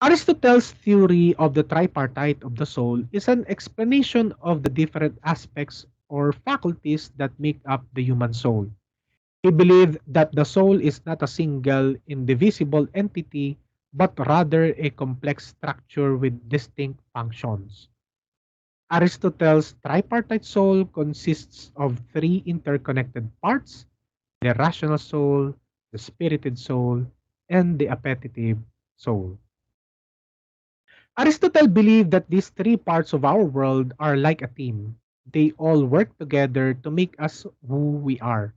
Aristotle's theory of the tripartite of the soul is an explanation of the different aspects or faculties that make up the human soul. He believed that the soul is not a single, indivisible entity, but rather a complex structure with distinct functions. Aristotle's tripartite soul consists of three interconnected parts: the rational soul, the spirited soul, and the appetitive soul. Aristotle believed that these three parts of our world are like a team. They all work together to make us who we are.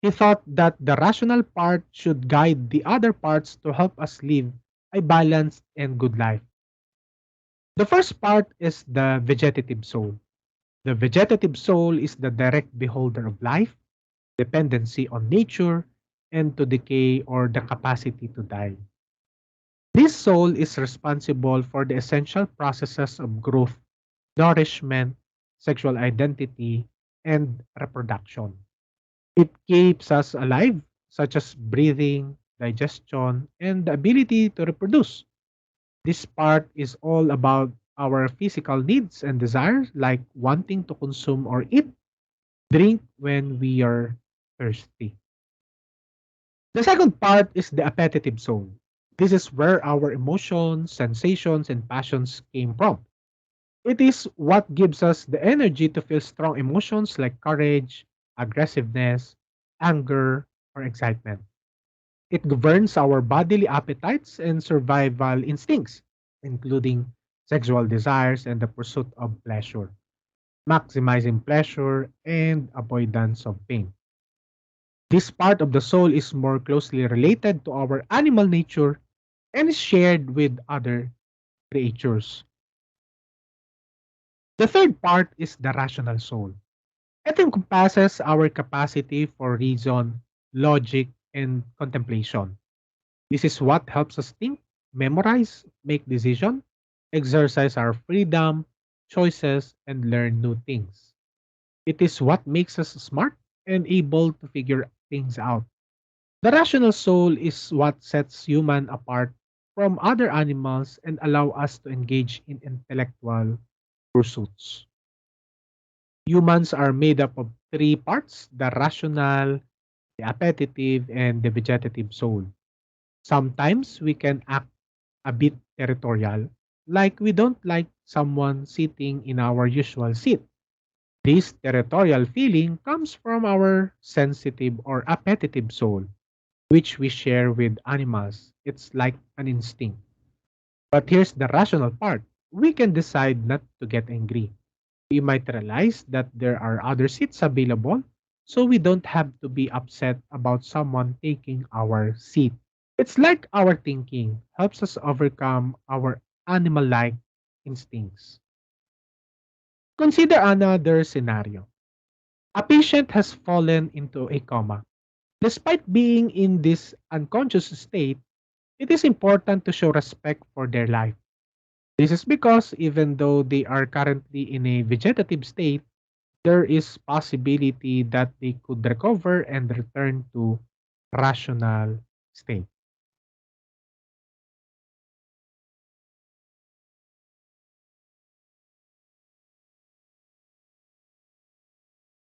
He thought that the rational part should guide the other parts to help us live a balanced and good life. The first part is the vegetative soul. The vegetative soul is the direct beholder of life, dependency on nature, and to decay or the capacity to die. This soul is responsible for the essential processes of growth, nourishment, sexual identity, and reproduction. It keeps us alive, such as breathing, digestion, and the ability to reproduce. This part is all about our physical needs and desires, like wanting to consume or eat, drink when we are thirsty. The second part is the appetitive zone. This is where our emotions, sensations, and passions came from. It is what gives us the energy to feel strong emotions like courage, aggressiveness, anger, or excitement. It governs our bodily appetites and survival instincts, including sexual desires and the pursuit of pleasure, maximizing pleasure and avoidance of pain. This part of the soul is more closely related to our animal nature and is shared with other creatures. The third part is the rational soul. It encompasses our capacity for reason, logic, and contemplation. This is what helps us think, memorize, make decisions, exercise our freedom, choices, and learn new things. It is what makes us smart and able to figure things out. The rational soul is what sets human apart from other animals and allow us to engage in intellectual pursuits. Humans are made up of three parts: the rational, the appetitive, and the vegetative soul. Sometimes we can act a bit territorial, like we don't like someone sitting in our usual seat. This territorial feeling comes from our sensitive or appetitive soul, which we share with animals. It's like an instinct. But here's the rational part: we can decide not to get angry. We might realize that there are other seats available, so we don't have to be upset about someone taking our seat. It's like our thinking helps us overcome our animal like instincts. Consider another scenario. A patient has fallen into a coma. Despite being in this unconscious state, it is important to show respect for their life. This is because even though they are currently in a vegetative state, there is possibility that they could recover and return to rational state.